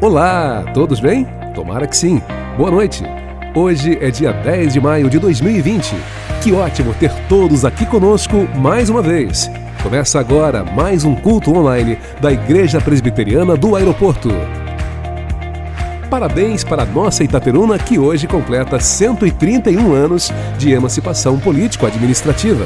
Olá, todos bem? Tomara que sim. Boa noite. Hoje é dia 10 de maio de 2020. Que ótimo ter todos aqui conosco mais uma vez. Começa agora mais um culto online da Igreja Presbiteriana do Aeroporto. Parabéns para a nossa Itaperuna, que hoje completa 131 anos de emancipação político-administrativa.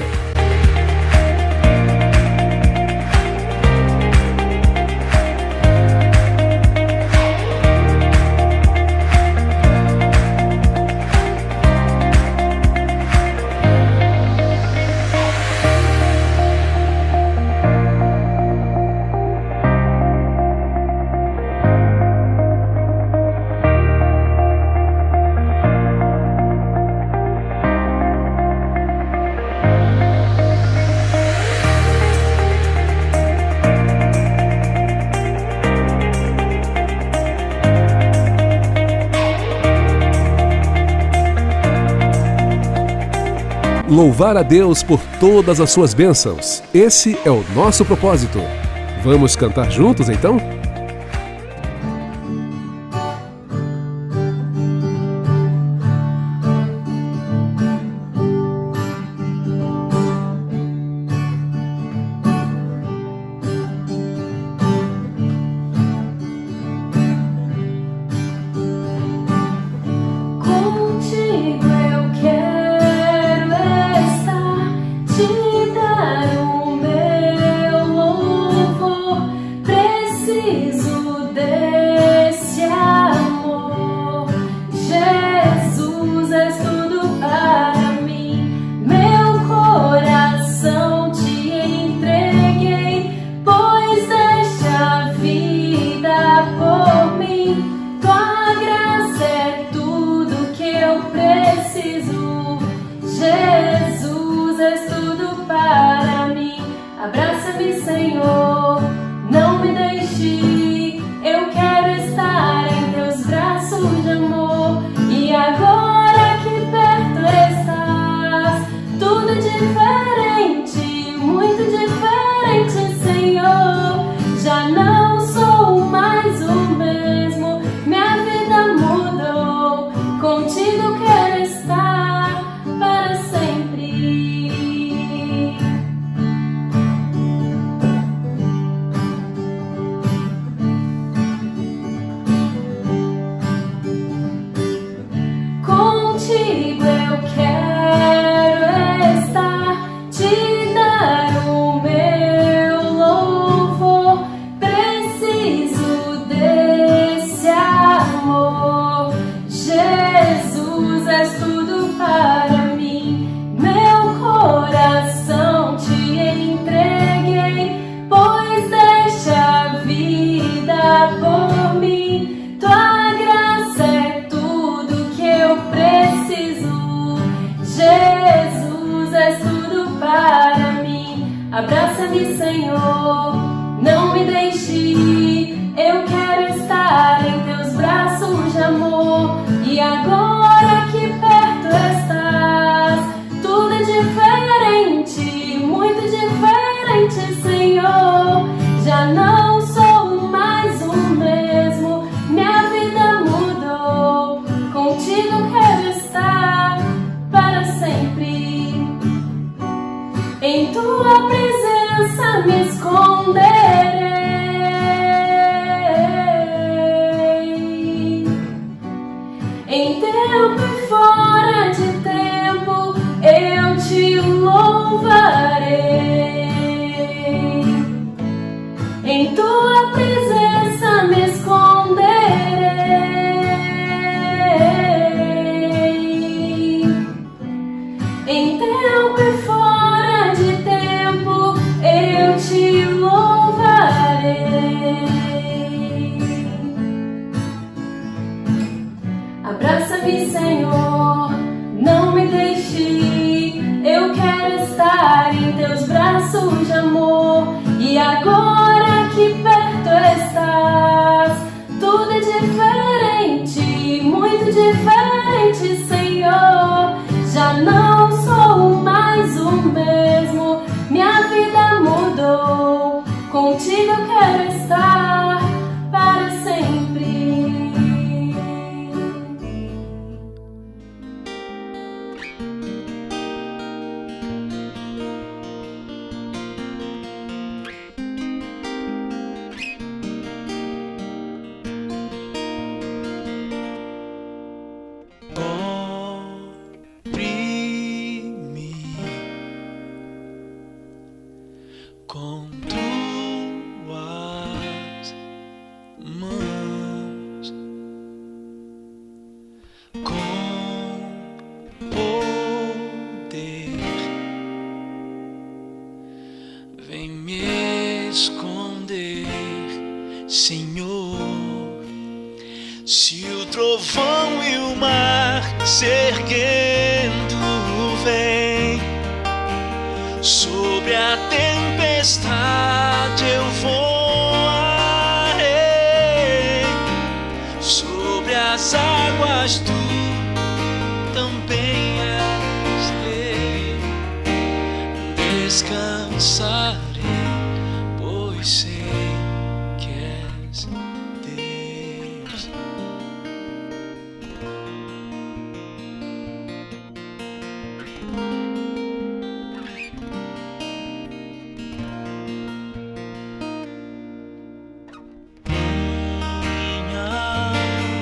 Louvar a Deus por todas as suas bênçãos. Esse é o nosso propósito. Vamos cantar juntos, então? Abraça-me, Senhor, não me deixe ir. Eu quero estar em teus braços de amor. E agora que perto estás, tudo é diferente, muito diferente, Senhor. Já não sou mais o mesmo, minha vida mudou. Contigo quero estar para sempre. Em tua presença me esconderei. Em tempo e fora de tempo eu te louvarei. Em tua presença me esconderei. Em tempo e fora de tempo eu te louvarei. Abraça-me, Senhor, não me deixe ir. Eu quero estar em teus braços de amor. E agora que perto estás, tudo é diferente, muito diferente, Senhor. Já não sou mais o mesmo, minha vida mudou. Contigo quero estar para sempre. com poder. Vem me esconder, Senhor. Se o trovão e o mar se erguendo vem, sobre a tempestade eu voarei, sobre as águas tu também és rei. Descansarei, pois sei que és Deus. Minha alma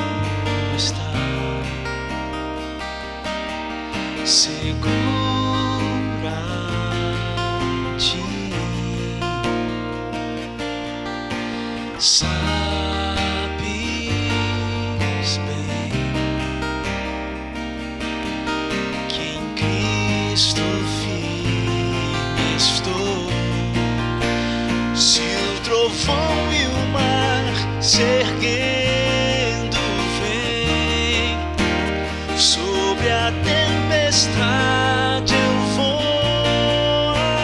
está segura em ti. Sabes bem que em Cristo firme estou. Se o trovão e o mar se erguendo vem, sobre a tempestade eu voarei,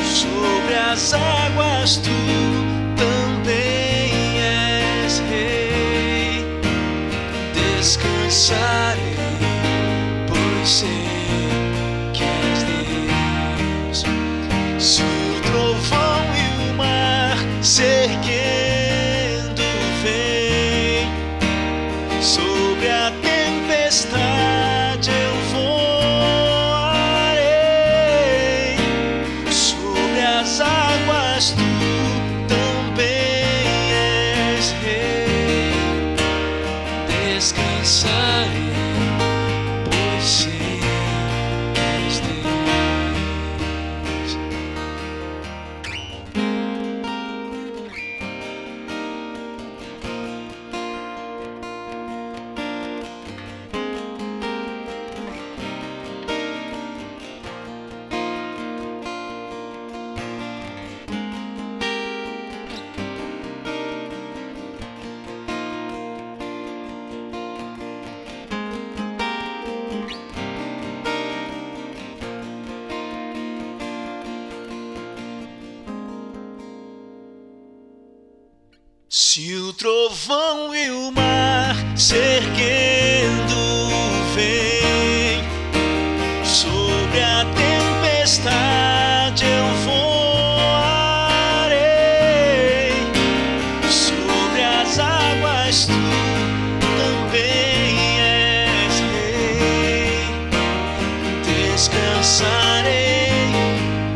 sobre as águas tu também és rei. Descansarei, pois sei que és Deus. Se o trovão e o mar se erguendo vem, sobre a tempestade eu voarei, sobre as águas tu também és rei. Descansarei, pois sei que és Deus. Se o trovão e o mar se erguendo vem, sobre a tempestade eu voarei, sobre as águas tu também és rei. Descansarei,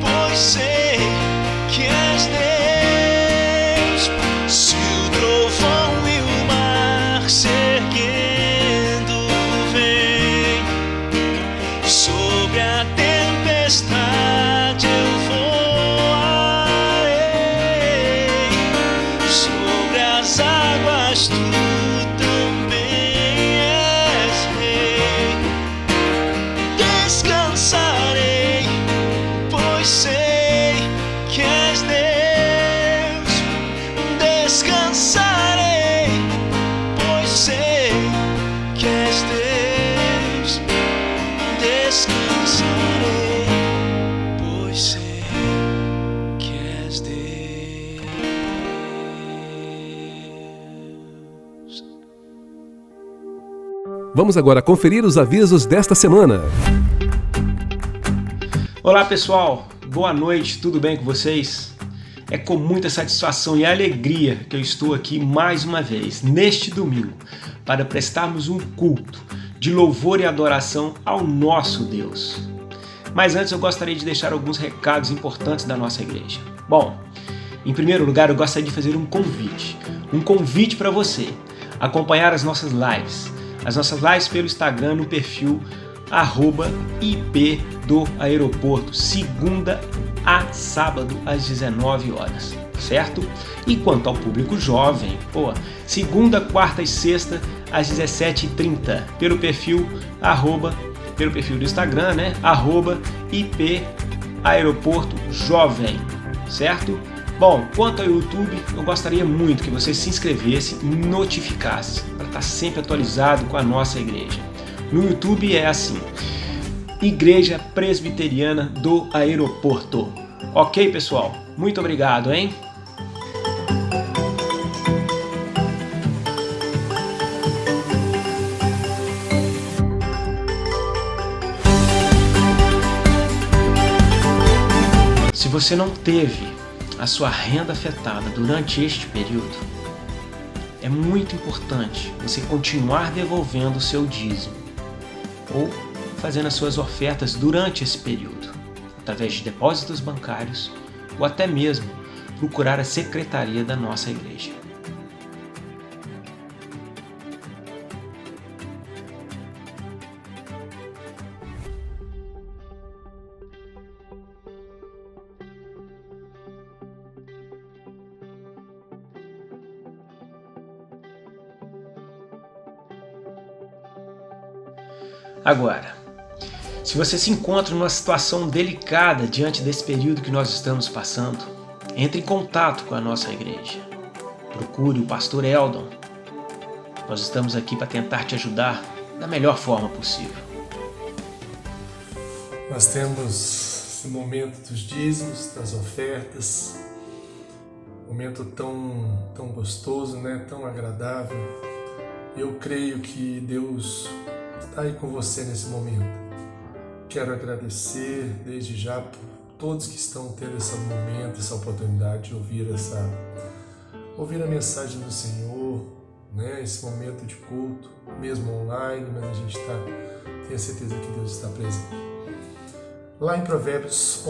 pois sei que és Deus. Se o trovão e o mar se erguendo vem, sobre a tempestade eu voarei, sobre as águas tu também és rei. Descansarei, pois sei que és Deus. Descansarei, pois sei que és Deus. Descansarei, pois sei que és Deus. Vamos agora conferir os avisos desta semana. Olá pessoal, boa noite, tudo bem com vocês? É com muita satisfação e alegria que eu estou aqui mais uma vez, neste domingo, para prestarmos um culto de louvor e adoração ao nosso Deus. Mas antes eu gostaria de deixar alguns recados importantes da nossa igreja. Bom, em primeiro lugar eu gostaria de fazer um convite para você acompanhar as nossas lives pelo Instagram no perfil @IP do Aeroporto, segunda a sábado às 19 horas, certo? E quanto ao público jovem, segunda, quarta e sexta às 17h30, pelo perfil do Instagram, né? @IP Aeroporto Jovem, certo? Bom, quanto ao YouTube, eu gostaria muito que você se inscrevesse e notificasse para estar sempre atualizado com a nossa igreja. No YouTube é assim: Igreja Presbiteriana do Aeroporto. Ok, pessoal? Muito obrigado, hein? Se você não teve a sua renda afetada durante este período, é muito importante você continuar devolvendo o seu dízimo ou fazendo as suas ofertas durante esse período, através de depósitos bancários ou até mesmo procurar a secretaria da nossa igreja. Agora, se você se encontra numa situação delicada diante desse período que nós estamos passando, entre em contato com a nossa igreja. Procure o pastor Eldon. Nós estamos aqui para tentar te ajudar da melhor forma possível. Nós temos esse momento dos dízimos, das ofertas, momento tão gostoso, né? Tão agradável. Eu creio que Deus está aí com você nesse momento. Quero agradecer desde já por todos que estão tendo esse momento, essa oportunidade de ouvir a mensagem do Senhor, né? Esse momento de culto, mesmo online, mas a gente tem a certeza que Deus está presente. Lá em Provérbios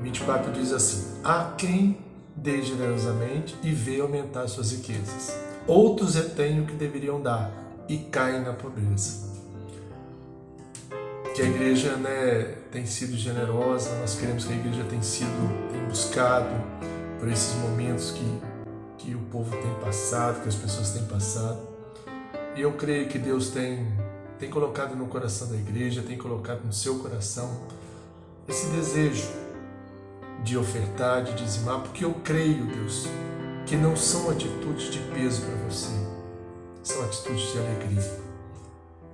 11:24 diz assim: há quem dê generosamente e vê aumentar suas riquezas. Outros retêm o que deveriam dar e caem na pobreza. Que a igreja, né, tem sido generosa, nós queremos que a igreja tem buscado por esses momentos que o povo tem passado, que as pessoas têm passado. E eu creio que Deus tem colocado no coração da igreja, tem colocado no seu coração esse desejo de ofertar, de dizimar, porque eu creio, Deus, que não são atitudes de peso para você, são atitudes de alegria.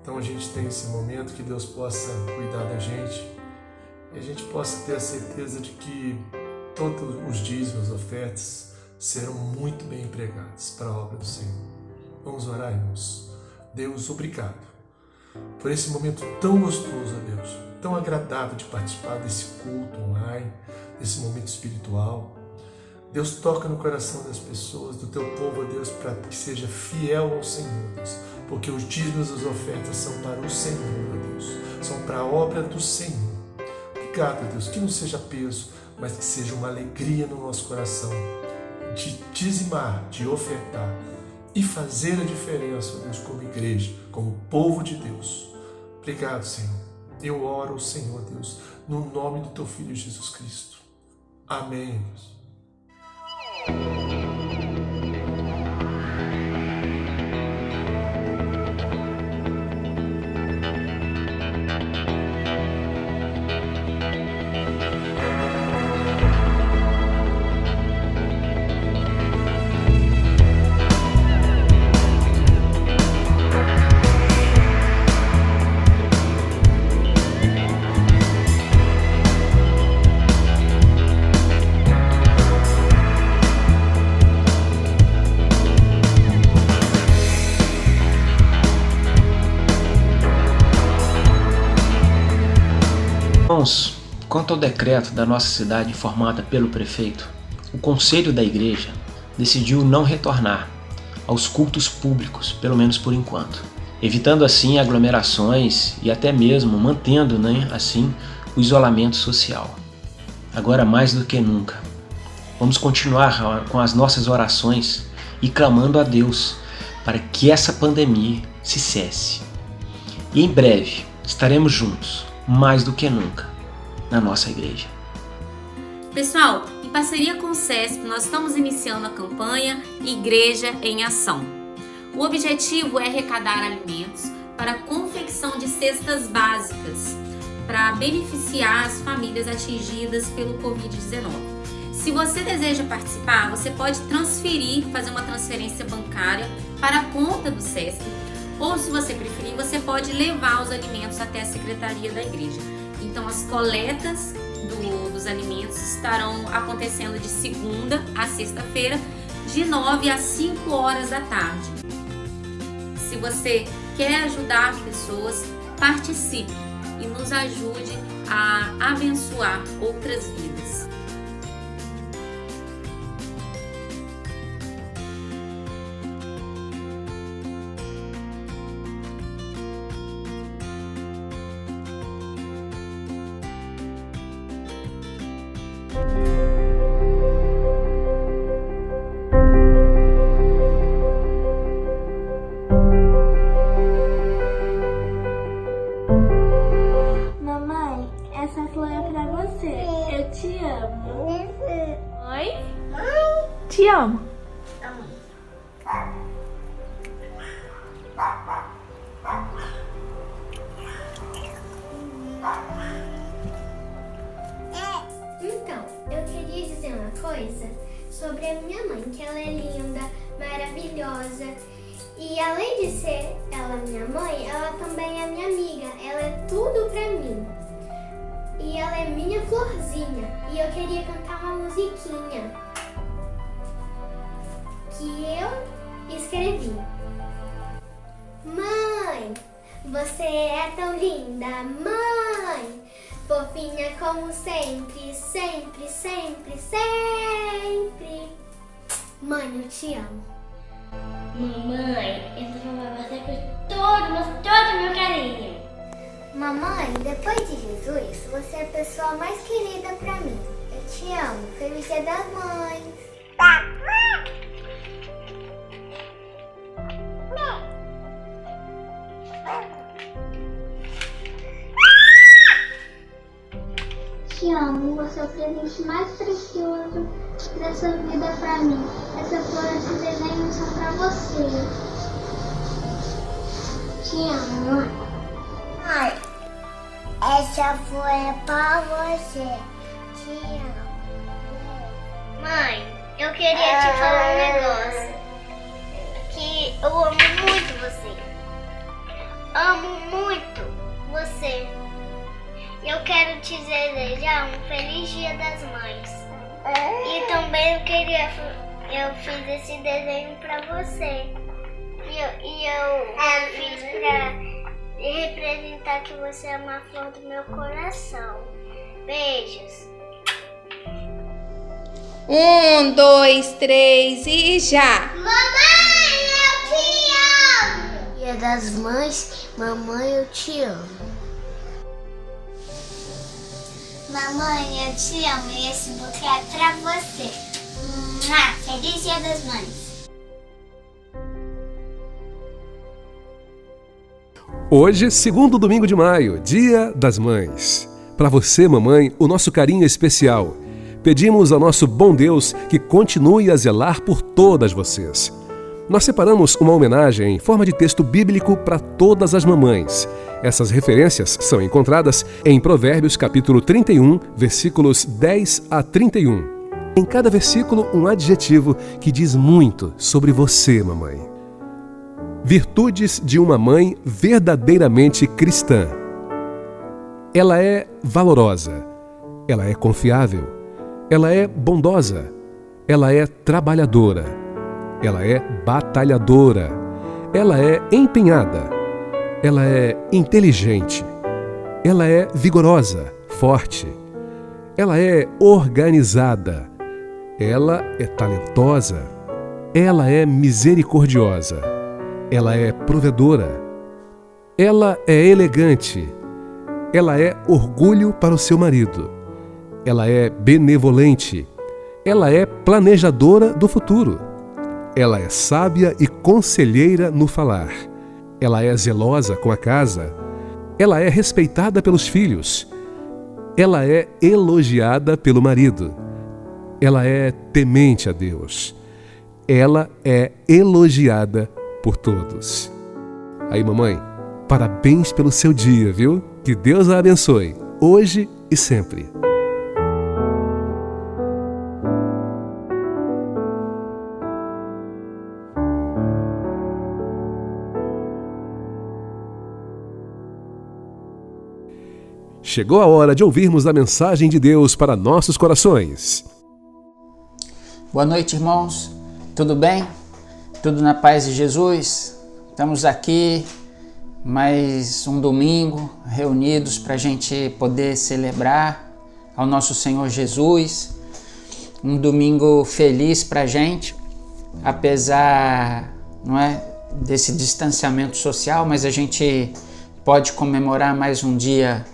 Então a gente tem esse momento, que Deus possa cuidar da gente e a gente possa ter a certeza de que todos os dízimos, as ofertas serão muito bem empregados para a obra do Senhor. Vamos orar, irmãos. Deus, obrigado por esse momento tão gostoso, Deus, tão agradável de participar desse culto online, desse momento espiritual. Deus, toca no coração das pessoas, do teu povo, Deus, para que seja fiel ao Senhor, Deus, porque os dízimos e as ofertas são para o Senhor, Deus, são para a obra do Senhor. Obrigado, Deus, que não seja peso, mas que seja uma alegria no nosso coração de dizimar, de ofertar e fazer a diferença, Deus, como igreja, como povo de Deus. Obrigado, Senhor. Eu oro ao Senhor, Deus, no nome do teu Filho Jesus Cristo. Amém, Deus. Irmãos, quanto ao decreto da nossa cidade informada pelo prefeito, o Conselho da Igreja decidiu não retornar aos cultos públicos, pelo menos por enquanto, evitando assim aglomerações e até mesmo mantendo, assim, o isolamento social. Agora mais do que nunca, vamos continuar com as nossas orações e clamando a Deus para que essa pandemia se cesse. E em breve estaremos juntos, mais do que nunca, na nossa igreja. Pessoal, em parceria com o CESP, nós estamos iniciando a campanha Igreja em Ação. O objetivo é arrecadar alimentos para a confecção de cestas básicas para beneficiar as famílias atingidas pelo Covid-19. Se você deseja participar, você pode fazer uma transferência bancária para a conta do SESC, ou se você preferir, você pode levar os alimentos até a secretaria da igreja. Então, as coletas dos alimentos estarão acontecendo de segunda a sexta-feira, de 9 às 5 horas da tarde. Se você quer ajudar pessoas, participe e nos ajude a abençoar outras vidas. Mamãe, essa flor é pra você. Eu te amo. Oi? Te amo. Então, eu queria dizer uma coisa sobre a minha mãe, que ela é linda, maravilhosa. E além de ser ela minha mãe, ela também é minha amiga. Ela é tudo pra mim. E ela é minha florzinha. E eu queria cantar uma musiquinha que eu escrevi. Mãe, você é tão linda, mãe. Fofinha como sempre, sempre, sempre, sempre. Mãe, eu te amo. Mamãe, eu vou falar você com todo o meu carinho. Mamãe, depois de Jesus, você é a pessoa mais querida pra mim. Eu te amo. Feliz Dia das Mães. Te amo. Você é o presente mais precioso dessa vida pra mim. Essa flor, esse desenho são pra você. Te amo. Mãe, essa flor é pra você. Te amo. Mãe, eu queria te falar um negócio. Que eu amo muito você. Amo muito você. Eu quero te desejar um feliz Dia das Mães. E também eu fiz esse desenho pra você. E eu fiz pra representar que você é uma flor do meu coração. Beijos. 1, 2, 3 e já! Mamãe, eu te amo! Dia das Mães, mamãe, eu te amo. Mamãe, eu te amo e esse buquê é pra você. Feliz Dia das Mães. Hoje, segundo domingo de maio, Dia das Mães. Para você, mamãe, o nosso carinho especial. Pedimos ao nosso bom Deus que continue a zelar por todas vocês. Nós separamos uma homenagem em forma de texto bíblico para todas as mamães. Essas referências são encontradas em Provérbios capítulo 31, versículos 10 a 31. Em cada versículo, um adjetivo que diz muito sobre você, mamãe. Virtudes de uma mãe verdadeiramente cristã. Ela é valorosa, ela é confiável, ela é bondosa, ela é trabalhadora, ela é batalhadora, ela é empenhada, ela é inteligente, ela é vigorosa, forte, ela é organizada, ela é talentosa, ela é misericordiosa, ela é provedora, ela é elegante, ela é orgulho para o seu marido, ela é benevolente, ela é planejadora do futuro, ela é sábia e conselheira no falar, ela é zelosa com a casa, ela é respeitada pelos filhos, ela é elogiada pelo marido, ela é temente a Deus, ela é elogiada por todos. Aí, mamãe, parabéns pelo seu dia, viu? Que Deus a abençoe, hoje e sempre. Chegou a hora de ouvirmos a mensagem de Deus para nossos corações. Boa noite, irmãos. Tudo bem? Tudo na paz de Jesus? Estamos aqui mais um domingo reunidos para a gente poder celebrar ao nosso Senhor Jesus. Um domingo feliz para a gente, apesar, não é, desse distanciamento social, mas a gente pode comemorar mais um dia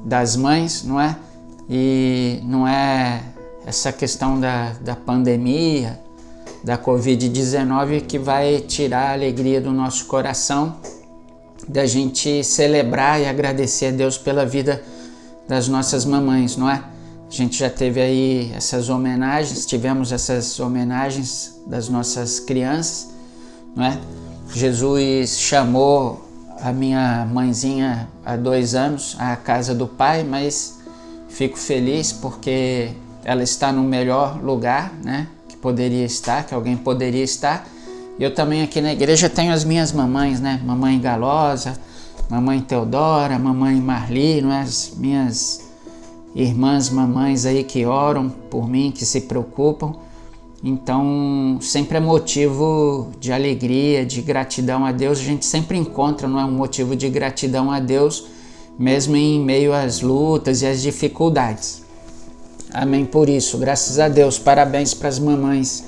das mães, não é? E não é essa questão da pandemia, da Covid-19 que vai tirar a alegria do nosso coração, da gente celebrar e agradecer a Deus pela vida das nossas mamães, não é? A gente já teve aí essas homenagens, tivemos essas homenagens das nossas crianças, não é? Jesus chamou a minha mãezinha há 2 anos à casa do Pai, mas fico feliz porque ela está no melhor lugar, né, que poderia estar, que alguém poderia estar. E eu também aqui na igreja tenho as minhas mamães, né, mamãe Galosa, mamãe Teodora, mamãe Marli, não é? As minhas irmãs mamães aí que oram por mim, que se preocupam. Então, sempre é motivo de alegria, de gratidão a Deus. A gente sempre encontra, não é, um motivo de gratidão a Deus, mesmo em meio às lutas e às dificuldades. Amém por isso, graças a Deus. Parabéns para as mamães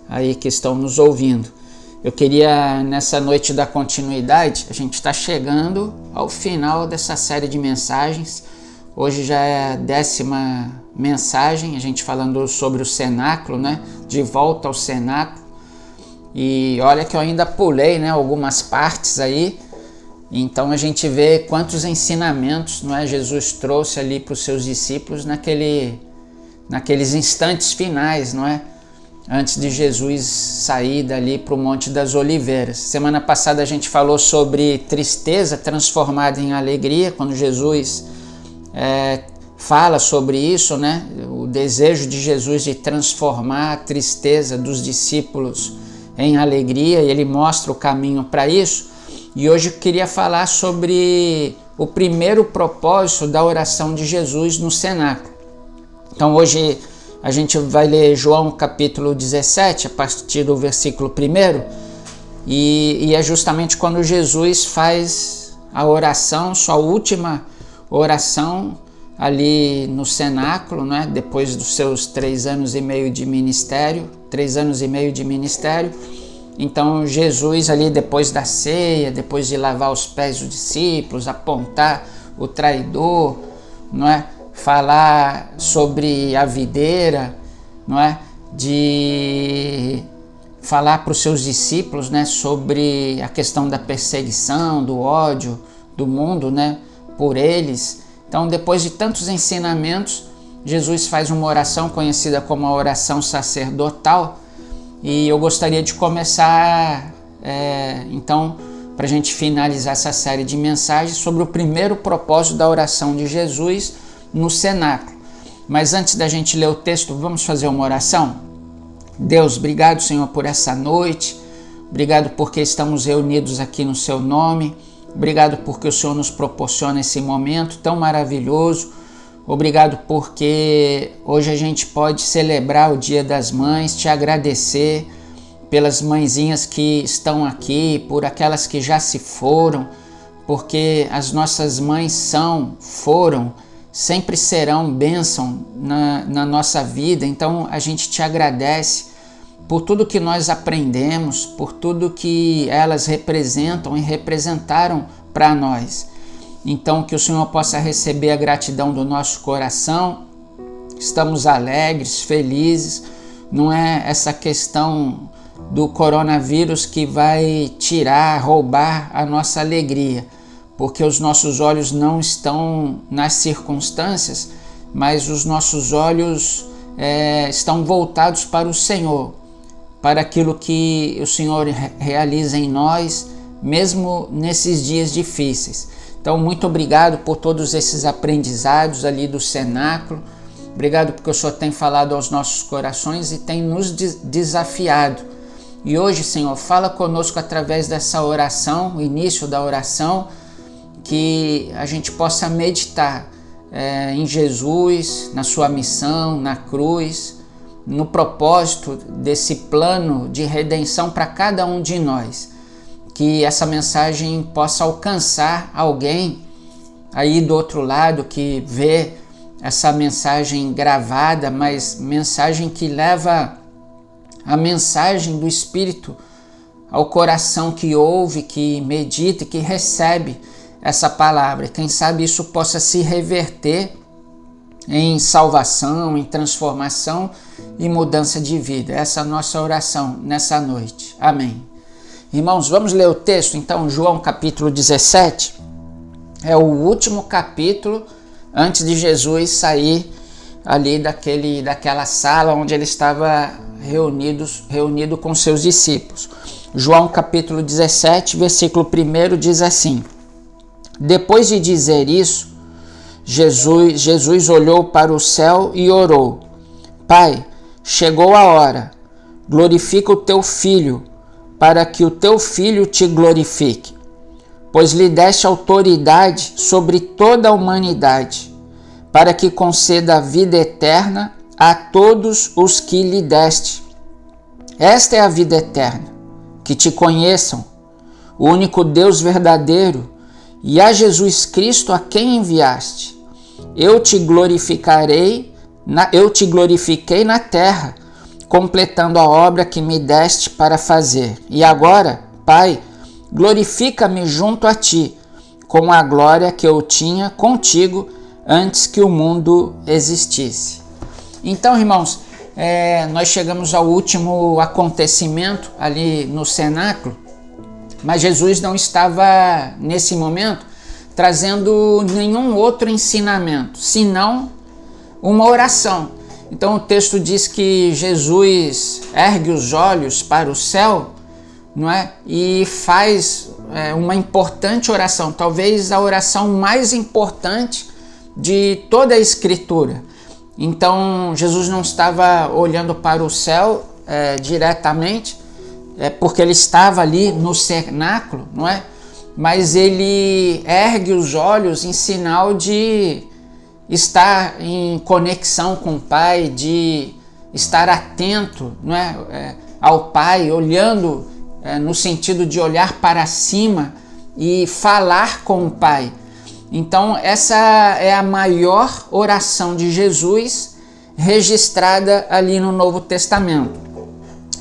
aí que estão nos ouvindo. Eu queria, nessa noite da continuidade, a gente está chegando ao final dessa série de mensagens. Hoje já é a 10ª mensagem, a gente falando sobre o cenáculo, né? De volta ao cenáculo. E olha que eu ainda pulei, né, algumas partes aí. Então a gente vê quantos ensinamentos, não é, Jesus trouxe ali para os seus discípulos naqueles instantes finais, não é? Antes de Jesus sair dali para o Monte das Oliveiras. Semana passada a gente falou sobre tristeza transformada em alegria, quando Jesus fala sobre isso, né? O desejo de Jesus de transformar a tristeza dos discípulos em alegria, e ele mostra o caminho para isso. E hoje eu queria falar sobre o primeiro propósito da oração de Jesus no cenáculo. Então hoje a gente vai ler João capítulo 17, a partir do versículo 1, e é justamente quando Jesus faz a oração, sua última oração ali no cenáculo, né? Depois dos seus 3 anos e meio de ministério, 3 anos e meio de ministério. Então Jesus ali, depois da ceia, depois de lavar os pés dos discípulos, apontar o traidor, não é? Falar sobre a videira, não é? De falar para os seus discípulos, né, sobre a questão da perseguição, do ódio do mundo, né, por eles. Então, depois de tantos ensinamentos, Jesus faz uma oração conhecida como a oração sacerdotal, e eu gostaria de começar, então, para a gente finalizar essa série de mensagens sobre o primeiro propósito da oração de Jesus no cenáculo. Mas antes da gente ler o texto, vamos fazer uma oração? Deus, obrigado, Senhor, por essa noite, obrigado porque estamos reunidos aqui no Seu nome. Obrigado porque o Senhor nos proporciona esse momento tão maravilhoso. Obrigado porque hoje a gente pode celebrar o Dia das Mães, te agradecer pelas mãezinhas que estão aqui, por aquelas que já se foram, porque as nossas mães foram, sempre serão bênção na nossa vida. Então a gente te agradece por tudo que nós aprendemos, por tudo que elas representam e representaram para nós. Então que o Senhor possa receber a gratidão do nosso coração. Estamos alegres, felizes. Não é essa questão do coronavírus que vai tirar, roubar a nossa alegria, porque os nossos olhos não estão nas circunstâncias, mas os nossos olhos estão voltados para o Senhor, para aquilo que o Senhor realiza em nós, mesmo nesses dias difíceis. Então, muito obrigado por todos esses aprendizados ali do cenáculo. Obrigado porque o Senhor tem falado aos nossos corações e tem nos desafiado. E hoje, Senhor, fala conosco através dessa oração, o início da oração, que a gente possa meditar em Jesus, na sua missão, na cruz, no propósito desse plano de redenção para cada um de nós. Que essa mensagem possa alcançar alguém aí do outro lado que vê essa mensagem gravada, mas mensagem que leva a mensagem do Espírito ao coração que ouve, que medita, que recebe essa palavra. Quem sabe isso possa se reverter em salvação, em transformação e mudança de vida. Essa é a nossa oração nessa noite. Amém. Irmãos, vamos ler o texto, então, João capítulo 17. É o último capítulo antes de Jesus sair ali daquela sala onde ele estava reunido com seus discípulos. João capítulo 17, versículo 1 diz assim: Depois de dizer isso, Jesus olhou para o céu e orou: Pai, chegou a hora, glorifica o teu Filho, para que o teu Filho te glorifique, pois lhe deste autoridade sobre toda a humanidade, para que conceda a vida eterna a todos os que lhe deste. Esta é a vida eterna, que te conheçam, o único Deus verdadeiro, e a Jesus Cristo a quem enviaste. Eu te glorifiquei na terra, completando a obra que me deste para fazer. E agora, Pai, glorifica-me junto a ti, com a glória que eu tinha contigo antes que o mundo existisse. Então, irmãos, nós chegamos ao último acontecimento ali no cenáculo, mas Jesus não estava, nesse momento, trazendo nenhum outro ensinamento, senão uma oração. Então o texto diz que Jesus ergue os olhos para o céu, não é? E faz uma importante oração, talvez a oração mais importante de toda a Escritura. Então Jesus não estava olhando para o céu diretamente, porque ele estava ali no cenáculo, não é? Mas ele ergue os olhos em sinal de estar em conexão com o Pai, de estar atento, não é, ao Pai, olhando no sentido de olhar para cima e falar com o Pai. Então essa é a maior oração de Jesus registrada ali no Novo Testamento.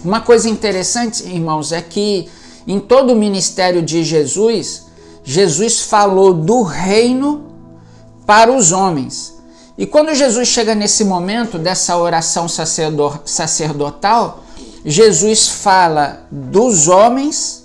Uma coisa interessante, irmãos, é que em todo o ministério de Jesus, Jesus falou do reino para os homens. E quando Jesus chega nesse momento dessa oração sacerdotal, Jesus fala dos homens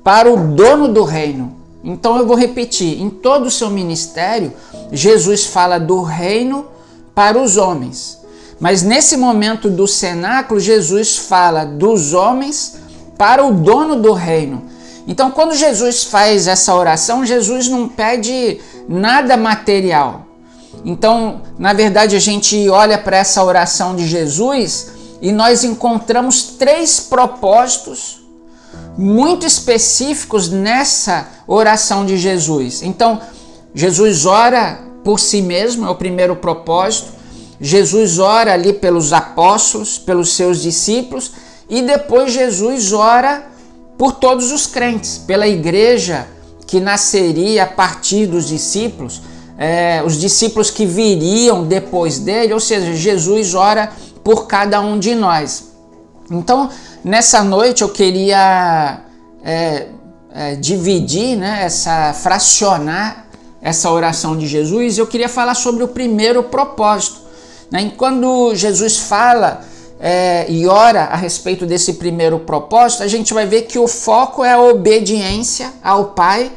para o dono do reino. Então eu vou repetir, em todo o seu ministério, Jesus fala do reino para os homens. Mas nesse momento do cenáculo, Jesus fala dos homens para o dono do reino. Então quando Jesus faz essa oração, Jesus não pede nada material. Então, na verdade, a gente olha para essa oração de Jesus e nós encontramos 3 propósitos muito específicos nessa oração de Jesus. Então, Jesus ora por si mesmo, é o primeiro propósito. Jesus ora ali pelos apóstolos, pelos seus discípulos, e depois Jesus ora por todos os crentes, pela igreja que nasceria a partir dos discípulos, os discípulos que viriam depois dele, ou seja, Jesus ora por cada um de nós. Então, nessa noite eu queria dividir, fracionar essa oração de Jesus. Eu queria falar sobre o primeiro propósito. Quando Jesus fala e ora a respeito desse primeiro propósito, a gente vai ver que o foco é a obediência ao Pai,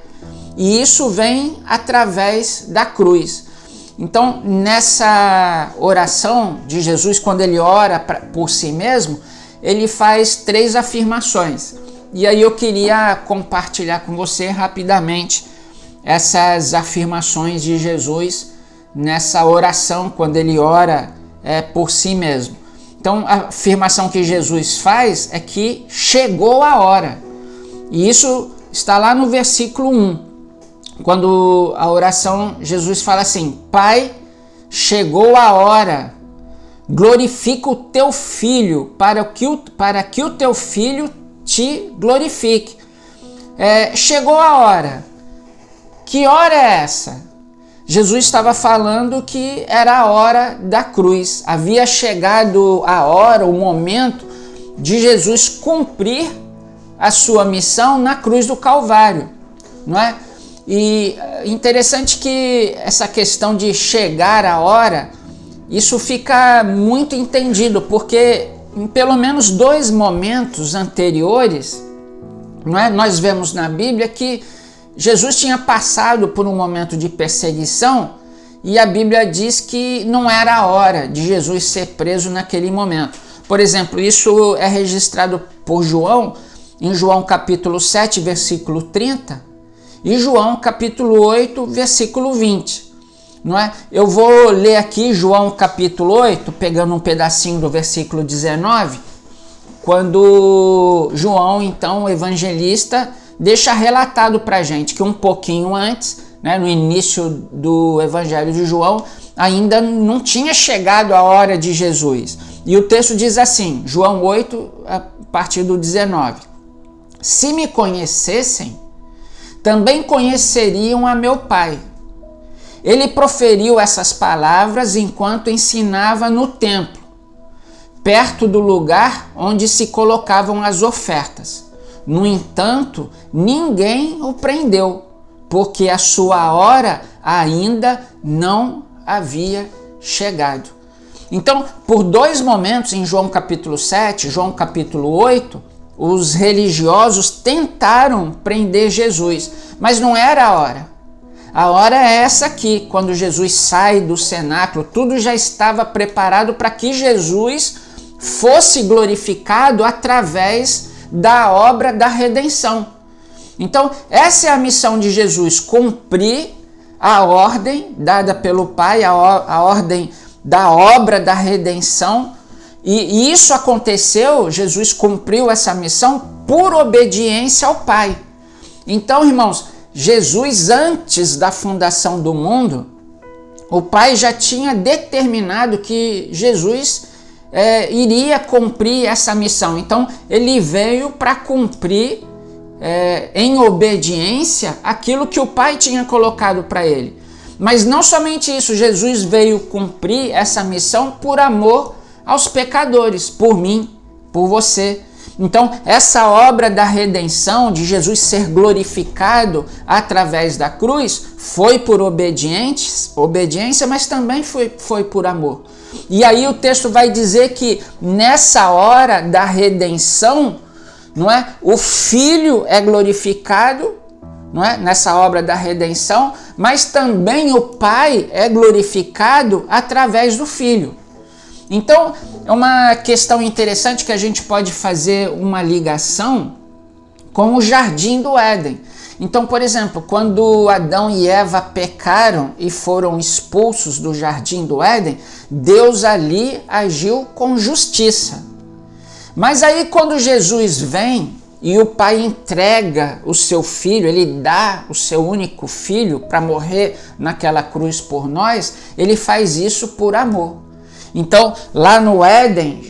e isso vem através da cruz. Então, nessa oração de Jesus, quando ele ora por si mesmo, ele faz 3 afirmações. E aí eu queria compartilhar com você rapidamente essas afirmações de Jesus nessa oração, quando ele ora por si mesmo. Então, a afirmação que Jesus faz é que chegou a hora. E isso está lá no versículo 1. Quando a oração, Jesus fala assim: Pai, chegou a hora, glorifica o teu filho, para que o teu filho te glorifique. Chegou a hora. Que hora é essa? Jesus estava falando que era a hora da cruz. Havia chegado a hora, o momento de Jesus cumprir a sua missão na cruz do Calvário, não é? E interessante que essa questão de chegar a hora, isso fica muito entendido, porque em pelo menos 2 momentos anteriores, não é? Nós vemos na Bíblia que Jesus tinha passado por um momento de perseguição e a Bíblia diz que não era a hora de Jesus ser preso naquele momento. Por exemplo, isso é registrado por João, em João capítulo 7, versículo 30, e João capítulo 8, versículo 20. Não é? Eu vou ler aqui João capítulo 8, pegando um pedacinho do versículo 19, quando João, então, o evangelista, deixa relatado para a gente que um pouquinho antes, né, no início do Evangelho de João, ainda não tinha chegado a hora de Jesus. E o texto diz assim, João 8, a partir do 19. Se me conhecessem, também conheceriam a meu Pai. Ele proferiu essas palavras enquanto ensinava no templo, perto do lugar onde se colocavam as ofertas. No entanto, ninguém o prendeu, porque a sua hora ainda não havia chegado. Então, por 2 momentos, em João capítulo 7, João capítulo 8, os religiosos tentaram prender Jesus, mas não era a hora. A hora é essa aqui, quando Jesus sai do cenáculo, tudo já estava preparado para que Jesus fosse glorificado através da obra da redenção. Então, essa é a missão de Jesus, cumprir a ordem dada pelo Pai, a ordem da obra da redenção, e isso aconteceu, Jesus cumpriu essa missão por obediência ao Pai. Então, irmãos, Jesus, antes da fundação do mundo, o Pai já tinha determinado que Jesus iria cumprir essa missão. Então, ele veio para cumprir em obediência aquilo que o Pai tinha colocado para ele. Mas não somente isso, Jesus veio cumprir essa missão por amor aos pecadores, por mim, por você. Então, essa obra da redenção, de Jesus ser glorificado através da cruz, foi por obediência, mas também foi por amor. E aí o texto vai dizer que nessa hora da redenção, não é? O Filho é glorificado, não é? Nessa obra da redenção, mas também o Pai é glorificado através do Filho. Então, é uma questão interessante que a gente pode fazer uma ligação com o Jardim do Éden. Então, por exemplo, quando Adão e Eva pecaram e foram expulsos do Jardim do Éden, Deus ali agiu com justiça. Mas aí quando Jesus vem e o Pai entrega o seu Filho, ele dá o seu único Filho para morrer naquela cruz por nós, ele faz isso por amor. Então, lá no Éden,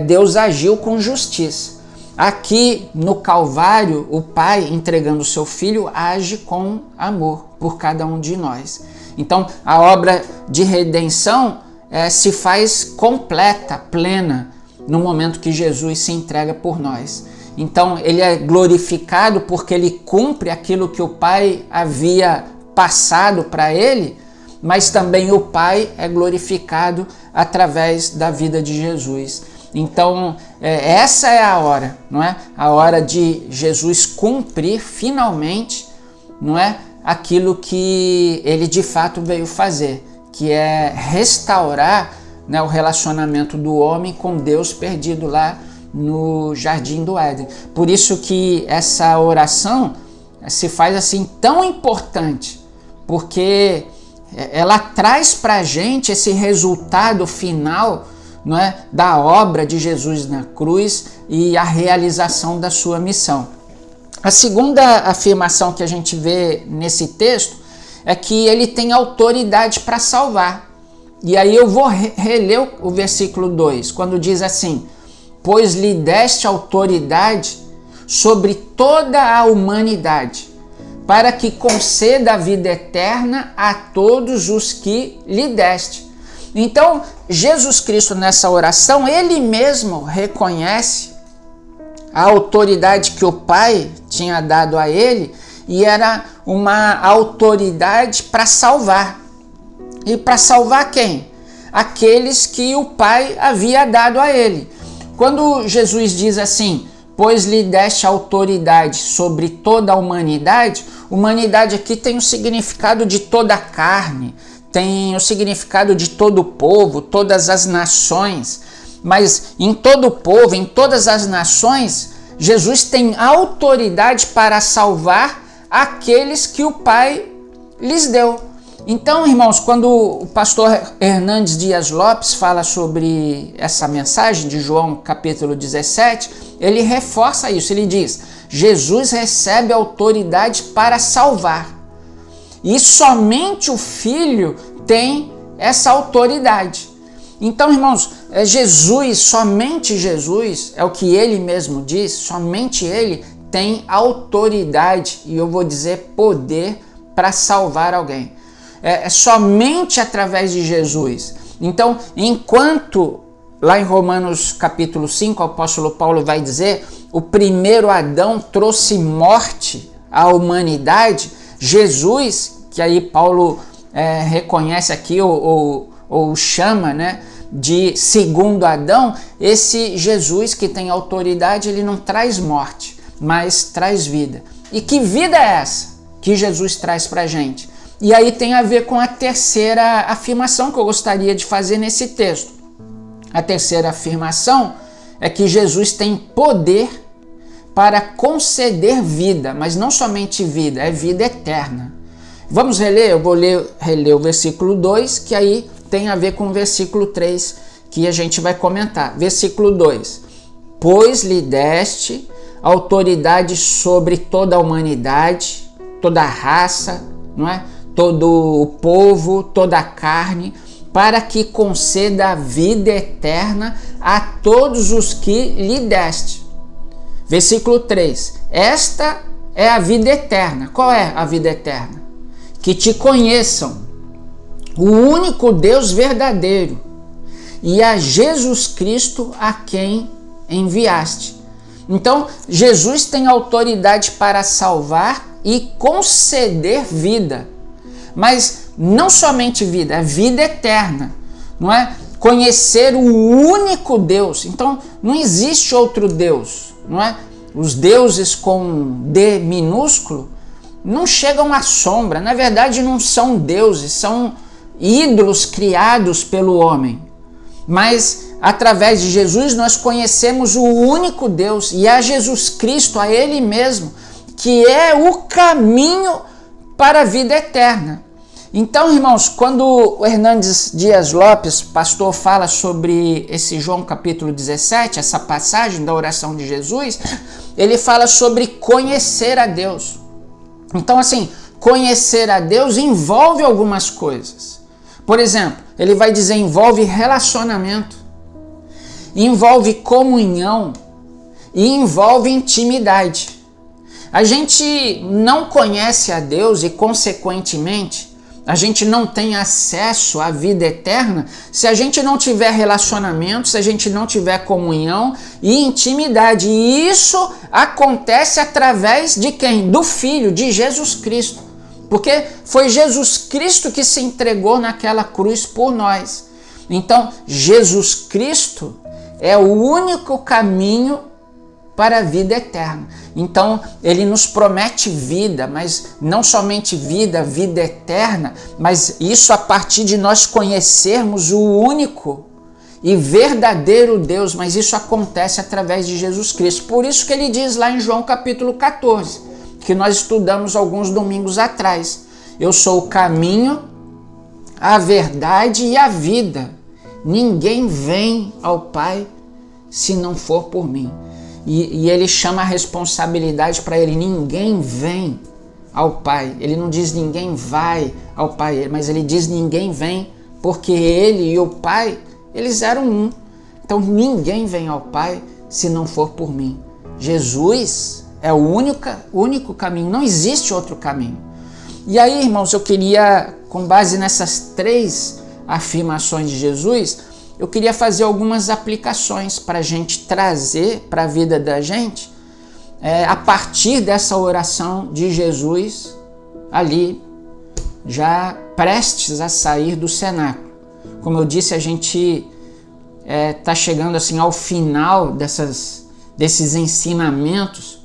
Deus agiu com justiça. Aqui no Calvário, o Pai, entregando o seu Filho, age com amor por cada um de nós. Então, a obra de redenção se faz completa, plena, no momento que Jesus se entrega por nós. Então, ele é glorificado porque ele cumpre aquilo que o Pai havia passado para ele, mas também o Pai é glorificado através da vida de Jesus. Então, essa é a hora, não é? A hora de Jesus cumprir finalmente, não é? Aquilo que ele de fato veio fazer, que é restaurar, né, o relacionamento do homem com Deus perdido lá no Jardim do Éden. Por isso que essa oração se faz assim tão importante, porque ela traz para a gente esse resultado final, não é, da obra de Jesus na cruz e a realização da sua missão. A segunda afirmação que a gente vê nesse texto é que ele tem autoridade para salvar. E aí eu vou reler o versículo 2, quando diz assim: pois lhe deste autoridade sobre toda a humanidade, para que conceda a vida eterna a todos os que lhe deste. Então, Jesus Cristo nessa oração, ele mesmo reconhece a autoridade que o Pai tinha dado a ele, e era uma autoridade para salvar. E para salvar quem? Aqueles que o Pai havia dado a ele. Quando Jesus diz assim, pois lhe deste autoridade sobre toda a humanidade, humanidade aqui tem o significado de toda a carne, tem o significado de todo o povo, todas as nações. Mas em todo o povo, em todas as nações, Jesus tem autoridade para salvar aqueles que o Pai lhes deu. Então, irmãos, quando o pastor Hernandes Dias Lopes fala sobre essa mensagem de João capítulo 17, ele reforça isso, ele diz: Jesus recebe autoridade para salvar. E somente o Filho tem essa autoridade. Então, irmãos, Jesus, somente Jesus, é o que ele mesmo diz, somente ele tem autoridade, e eu vou dizer poder, para salvar alguém. É somente através de Jesus. Então, enquanto lá em Romanos capítulo 5, o apóstolo Paulo vai dizer, o primeiro Adão trouxe morte à humanidade, Jesus, que aí Paulo reconhece aqui ou chama, né, de segundo Adão, esse Jesus que tem autoridade, ele não traz morte, mas traz vida. E que vida é essa que Jesus traz para a gente? E aí tem a ver com a terceira afirmação que eu gostaria de fazer nesse texto. A terceira afirmação é que Jesus tem poder para conceder vida, mas não somente vida, é vida eterna. Vamos reler? Eu vou reler o versículo 2, que aí tem a ver com o versículo 3, que a gente vai comentar. Versículo 2. Pois lhe deste autoridade sobre toda a humanidade, toda a raça, não é? Todo o povo, toda a carne, para que conceda a vida eterna a todos os que lhe deste. Versículo 3. Esta é a vida eterna. Qual é a vida eterna? Que te conheçam, o único Deus verdadeiro, e a Jesus Cristo a quem enviaste. Então, Jesus tem autoridade para salvar e conceder vida. Mas não somente vida, é vida eterna, não é? Conhecer o único Deus. Então, não existe outro Deus, não é? Os deuses com D minúsculo não chegam à sombra, na verdade não são deuses, são ídolos criados pelo homem. Mas através de Jesus nós conhecemos o único Deus, e a Jesus Cristo, a Ele mesmo, que é o caminho para a vida eterna. Então, irmãos, quando o Hernandes Dias Lopes, pastor, fala sobre esse João capítulo 17, essa passagem da oração de Jesus, ele fala sobre conhecer a Deus. Então, assim, conhecer a Deus envolve algumas coisas. Por exemplo, ele vai dizer envolve relacionamento, envolve comunhão e envolve intimidade. A gente não conhece a Deus e, consequentemente, a gente não tem acesso à vida eterna se a gente não tiver relacionamento, se a gente não tiver comunhão e intimidade. E isso acontece através de quem? Do Filho, de Jesus Cristo. Porque foi Jesus Cristo que se entregou naquela cruz por nós. Então, Jesus Cristo é o único caminho para a vida eterna. Então, ele nos promete vida, mas não somente vida, vida eterna, mas isso a partir de nós conhecermos o único e verdadeiro Deus, mas isso acontece através de Jesus Cristo. Por isso que ele diz lá em João capítulo 14, que nós estudamos alguns domingos atrás: eu sou o caminho, a verdade e a vida. Ninguém vem ao Pai se não for por mim. E ele chama a responsabilidade para ele: ninguém vem ao Pai. Ele não diz ninguém vai ao Pai, mas ele diz ninguém vem, porque ele e o Pai, eles eram um. Então ninguém vem ao Pai se não for por mim. Jesus é o único caminho, não existe outro caminho. E aí, irmãos, eu queria, com base nessas 3 afirmações de Jesus, eu queria fazer algumas aplicações para a gente trazer para a vida da gente, a partir dessa oração de Jesus ali, já prestes a sair do cenáculo. Como eu disse, a gente está chegando assim ao final desses ensinamentos,